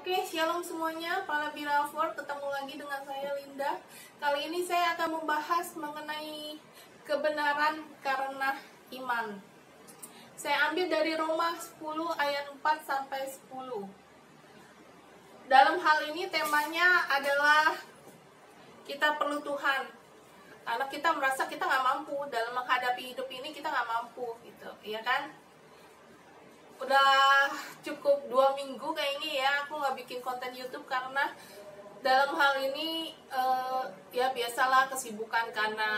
Oke, shalom semuanya, para Birafor, ketemu lagi dengan saya Linda. Kali ini saya akan membahas mengenai kebenaran karena iman. Saya ambil dari Roma 10 ayat 4 sampai 10. Dalam hal ini temanya adalah kita perlu Tuhan. Karena kita merasa kita nggak mampu dalam menghadapi hidup ini, kita nggak mampu gitu, ya kan? Udah cukup 2 minggu kayaknya ya aku nggak bikin konten YouTube karena dalam hal ini ya biasalah kesibukan karena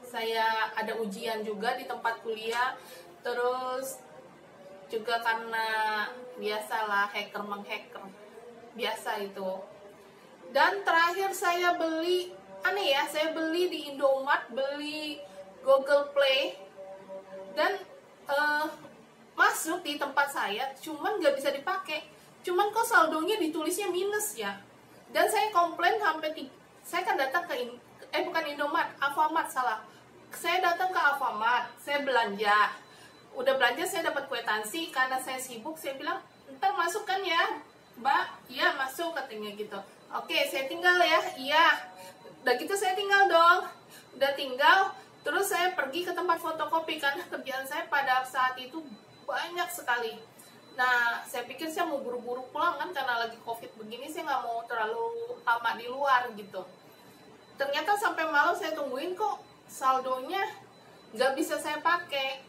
saya ada ujian juga di tempat kuliah, terus juga karena biasalah hacker menghacker, biasa itu. Dan terakhir saya beli aneh ya, saya beli di Indomaret, beli Google Play dan masuk di tempat saya, cuman nggak bisa dipakai. Cuman kok saldonya ditulisnya minus ya. Dan saya komplain sampai saya kan datang ke bukan Indomaret, Alfamart salah. Saya datang ke Alfamart, saya belanja. Udah belanja saya dapat kwitansi, karena saya sibuk saya bilang, "Ntar masuk kan ya, Mbak?" "Iya, masuk," katanya gitu. "Oke, saya tinggal ya." "Iya." Udah gitu saya tinggal dong. Udah tinggal. Terus saya pergi ke tempat fotokopi karena kerjaan saya pada saat itu banyak sekali. Nah, saya pikir saya mau buru-buru pulang kan karena lagi COVID begini, saya nggak mau terlalu lama di luar gitu. Ternyata sampai malam saya tungguin kok saldonya nggak bisa saya pakai.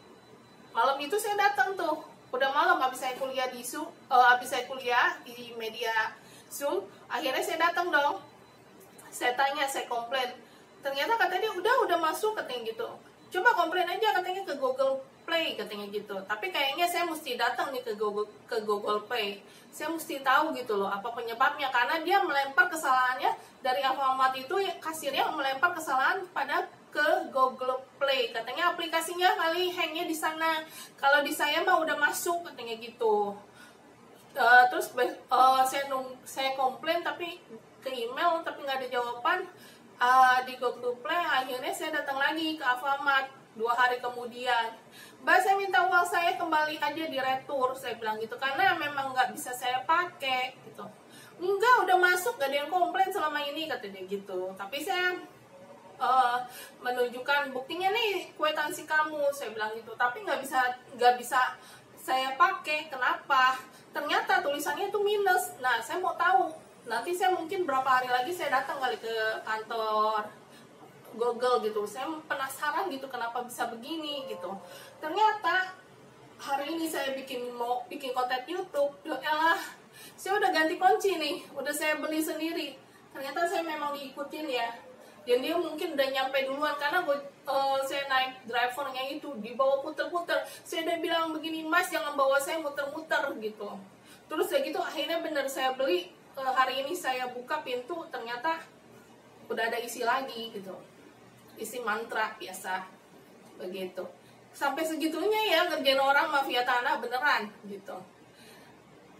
Malam itu saya datang tuh, udah malam habis saya kuliah di Zoom, habis saya kuliah di media Zoom, akhirnya saya datang dong. Saya tanya, saya komplain. Ternyata katanya udah masuk katanya gitu. Coba komplain aja katanya ke Google Play katanya gitu. Tapi kayaknya saya mesti datang nih ke Google Play. Saya mesti tahu gitu loh apa penyebabnya, karena dia melempar kesalahannya dari Alfamart itu, kasirnya melempar kesalahan pada ke Google Play. Katanya aplikasinya kali hangnya di sana. Kalau di saya mah udah masuk katanya gitu. Terus saya komplain tapi ke email tapi nggak ada jawaban. Di Google Play, akhirnya saya datang lagi ke Alfamart 2 hari kemudian. "Mbak, saya minta uang saya kembali aja di retur," saya bilang gitu, karena memang nggak bisa saya pakai gitu. "Enggak, udah masuk, gak ada yang komplain selama ini," katanya gitu. Tapi saya menunjukkan buktinya nih kwitansi kamu, saya bilang gitu, tapi nggak bisa saya pakai. Kenapa? Ternyata tulisannya itu minus. Nah, saya mau tahu. Nanti saya mungkin berapa hari lagi saya datang kali ke kantor Google gitu. Saya penasaran gitu kenapa bisa begini gitu. Ternyata hari ini saya mau bikin konten YouTube. Elah, saya udah ganti kunci nih. Udah saya beli sendiri. Ternyata saya memang diikutin ya. Dan dia mungkin udah nyampe duluan karena saya naik drivernya itu dibawa puter-puter. Saya udah bilang begini, "Mas, jangan bawa saya muter-muter," gitu. Terus ya gitu akhirnya bener saya beli. Hari ini saya buka pintu, ternyata udah ada isi lagi gitu, isi mantra biasa begitu. Sampai segitunya ya ngerjain orang mafia tanah beneran gitu.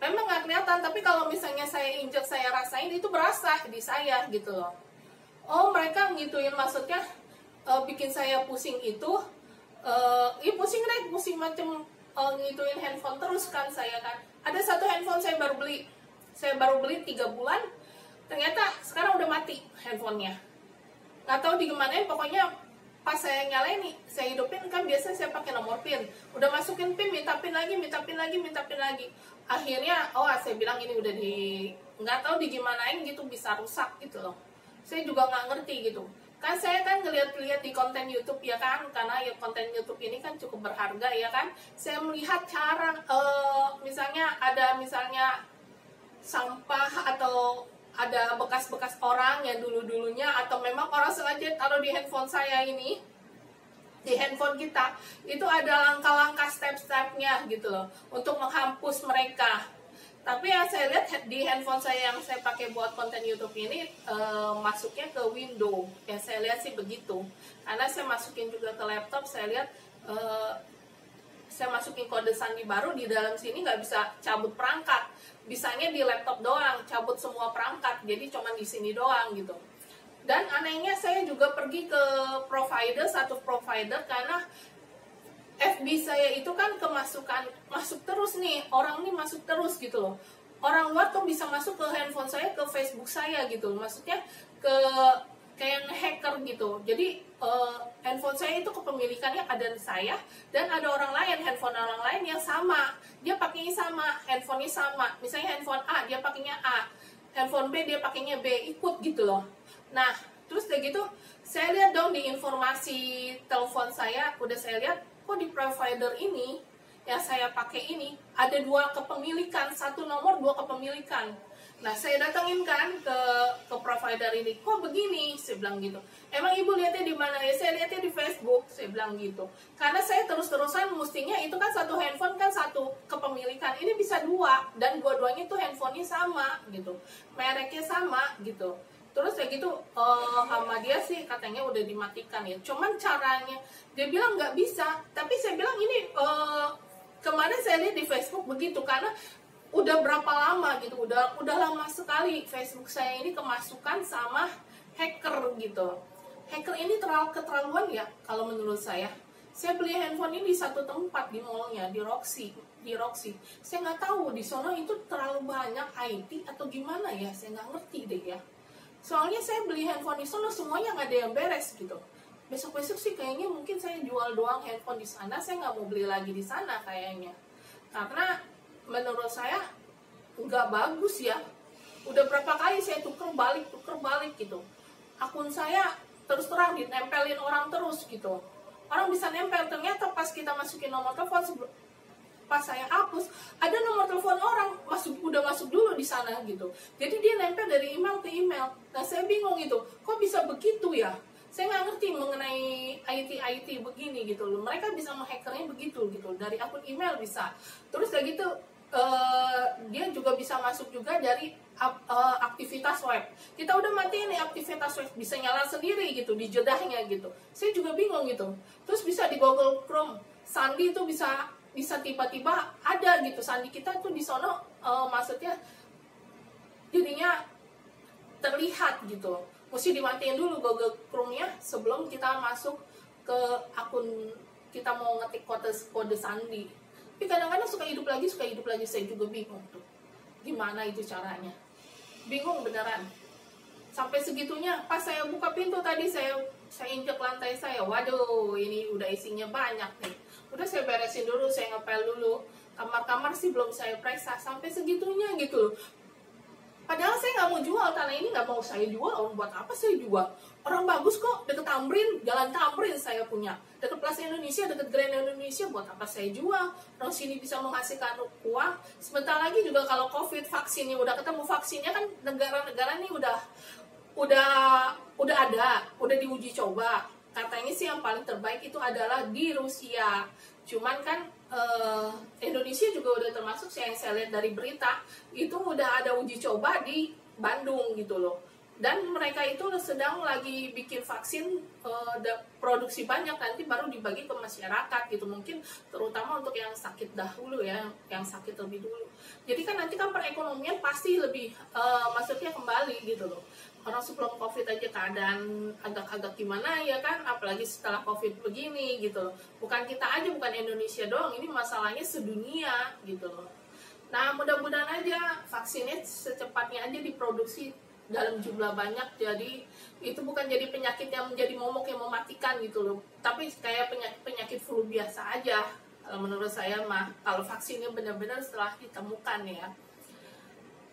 Memang nggak kelihatan, tapi kalau misalnya saya injek, saya rasain itu berasa di saya gitu loh. Oh, mereka ngituin, maksudnya bikin saya pusing itu, pusing macem ngituin handphone terus kan saya kan. Ada satu handphone saya baru beli 3 bulan, ternyata sekarang udah mati handphonenya. Nggak tahu digimanain, pokoknya pas saya nyalain nih, saya hidupin kan biasa saya pakai nomor PIN. Udah masukin PIN, minta PIN lagi. Akhirnya, saya bilang ini udah nggak tahu digimanain gitu, bisa rusak gitu loh. Saya juga nggak ngerti gitu. Kan saya kan ngeliat-liat di konten YouTube ya kan, karena ya konten YouTube ini kan cukup berharga ya kan. Saya melihat cara, misalnya sampah atau ada bekas-bekas orang yang dulunya atau memang orang sengaja taruh di handphone saya ini, di handphone kita itu ada langkah-langkah step-stepnya gitu loh untuk menghapus mereka. Tapi yang saya lihat di handphone saya yang saya pakai buat konten YouTube ini masuknya ke window. Yang saya lihat sih begitu. Karena saya masukin juga ke laptop, saya lihat saya masukin kode sandi baru di dalam sini nggak bisa cabut perangkat. Bisanya di laptop doang, cabut semua perangkat. Jadi cuma di sini doang gitu. Dan anehnya saya juga pergi ke satu provider karena FB saya itu kan kemasukan, masuk terus nih, orang nih masuk terus gitu loh. Orang luar tuh bisa masuk ke handphone saya, ke Facebook saya gitu. Maksudnya ke kayak hacker gitu. Jadi handphone saya itu kepemilikannya ada saya dan ada orang lain, handphone orang lain yang sama. Dia pakainya sama, handphonenya sama. Misalnya handphone A, dia pakainya A. Handphone B, dia pakainya B, ikut gitu loh. Nah, terus udah gitu, saya lihat dong di informasi telepon saya, udah saya lihat, kok di provider ini yang saya pakai ini ada 2 kepemilikan, 1 nomor 2 kepemilikan. Nah, saya datangin kan ke provider ini, kok begini? Saya bilang gitu. Emang ibu lihatnya di mana? Ya saya lihatnya di Facebook, saya bilang gitu. Karena saya terus-terusan mestinya itu kan 1 handphone kan 1 kepemilikan, ini bisa 2 dan dua-duanya tuh handphonenya sama gitu, mereknya sama gitu. Terus kayak gitu sama dia sih katanya udah dimatikan ya. Cuman caranya dia bilang nggak bisa. Tapi saya bilang ini kemarin saya lihat di Facebook begitu karena udah berapa lama gitu. Udah lama sekali Facebook saya ini kemasukan sama hacker gitu. Hacker ini keterlaluan ya kalau menurut saya. Saya beli handphone ini di satu tempat di mallnya, di Roxy. Saya nggak tahu di sana itu terlalu banyak IT atau gimana ya. Saya nggak ngerti deh ya. Soalnya saya beli handphone di sana semuanya nggak ada yang beres gitu. Besok-besok sih kayaknya mungkin saya jual doang handphone di sana, saya nggak mau beli lagi di sana kayaknya. Karena menurut saya nggak bagus ya. Udah berapa kali saya tuker balik gitu. Akun saya terus terang ditempelin orang terus gitu. Orang bisa nempel, ternyata pas kita masukin nomor telepon, pas saya hapus ada nomor telepon orang udah masuk dulu di sana gitu. Jadi dia nempel dari email ke email. Nah saya bingung gitu, kok bisa begitu ya? Saya nggak ngerti mengenai IT begini gitu loh. Mereka bisa menghackernya begitu gitu, dari akun email bisa. Terus kayak gitu dia juga bisa masuk juga dari aktivitas web. Kita udah matiin nih aktivitas web, bisa nyala sendiri gitu di jedahnya gitu. Saya juga bingung gitu. Terus bisa di Google Chrome, Sandi itu bisa tiba-tiba ada gitu sandi kita tuh di sono, maksudnya jadinya terlihat gitu. Mesti dimatiin dulu Google Chrome-nya sebelum kita masuk ke akun, kita mau ngetik kode sandi. Tapi kadang-kadang suka hidup lagi, saya juga bingung tuh gimana itu caranya, bingung beneran. Sampai segitunya pas saya buka pintu tadi, saya injek lantai saya, waduh ini udah isinya banyak nih. Udah saya beresin dulu, saya ngepel dulu. Kamar-kamar sih belum saya periksa, sampai segitunya gitu loh. Padahal saya nggak mau jual, tanah ini nggak mau saya jual. Buat apa saya jual? Orang bagus kok, deket Tamrin, jalan Tamrin saya punya. Deket Plaza Indonesia, deket Grand Indonesia, buat apa saya jual? Orang sini bisa menghasilkan uang. Sebentar lagi juga kalau COVID, vaksinnya udah ketemu, vaksinnya kan negara-negara ini udah ada, udah diuji coba. Katanya sih yang paling terbaik itu adalah di Rusia. Cuman kan Indonesia juga udah termasuk, yang saya lihat dari berita itu udah ada uji coba di Bandung gitu loh. Dan mereka itu sedang lagi bikin vaksin, produksi banyak, nanti baru dibagi ke masyarakat gitu. Mungkin terutama untuk yang sakit dahulu ya, yang sakit lebih dulu. Jadi kan nanti kan perekonomian pasti lebih maksudnya kembali gitu loh. Orang sebelum COVID aja keadaan agak-agak gimana ya kan, apalagi setelah COVID begini gitu loh. Bukan kita aja, bukan Indonesia doang, ini masalahnya sedunia gitu loh. Nah mudah-mudahan aja vaksinnya secepatnya aja diproduksi dalam jumlah banyak, jadi itu bukan jadi penyakit yang menjadi momok yang mematikan gitu loh, tapi kayak penyakit flu biasa aja kalau menurut saya mah, kalau vaksinnya benar-benar setelah ditemukan ya.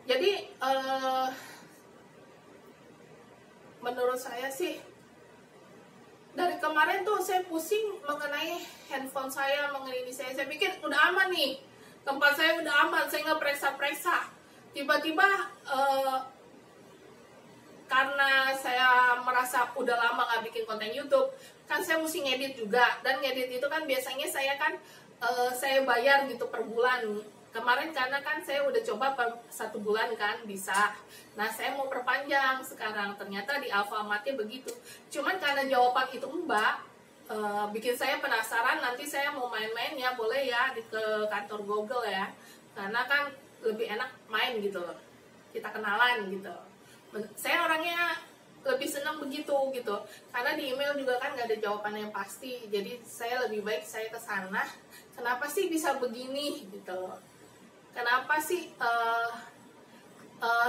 Jadi menurut saya sih dari kemarin tuh saya pusing mengenai handphone saya, mengenai ini saya pikir udah aman nih, tempat saya udah aman, saya nggak periksa-periksa. Tiba-tiba karena saya merasa udah lama nggak bikin konten YouTube, kan saya mesti ngedit juga, dan ngedit itu kan biasanya saya kan saya bayar gitu per bulan. Kemarin karena kan saya udah coba per 1 bulan kan bisa. Nah saya mau perpanjang sekarang, ternyata di Alfamart-nya begitu. Cuman karena jawaban itu Mbak bikin saya penasaran, nanti saya mau main-main ya, boleh ya ke kantor Google ya. Karena kan lebih enak main gitu loh, kita kenalan gitu. Saya orangnya lebih senang begitu gitu, karena di email juga kan nggak ada jawaban yang pasti. Jadi saya lebih baik saya ke sana, kenapa sih bisa begini gitu, kenapa sih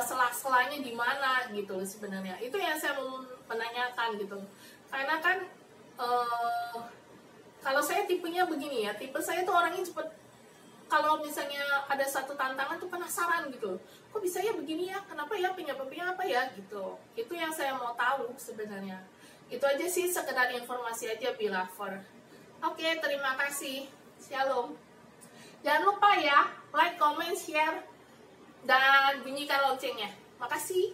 selah-selahnya di mana gitu sebenarnya. Itu yang saya mau menanyakan gitu, karena kan kalau saya tipenya begini ya, tipe saya tuh orangnya cepet, kalau misalnya ada satu tantangan tuh penasaran gitu, kok bisa ya begini ya, kenapa ya, penyebabnya apa ya gitu. Itu yang saya mau tahu sebenarnya. Itu aja sih, sekedar informasi aja Beloved. Oke, terima kasih. Shalom. Jangan lupa ya, like, comment, share, dan bunyikan loncengnya. Makasih.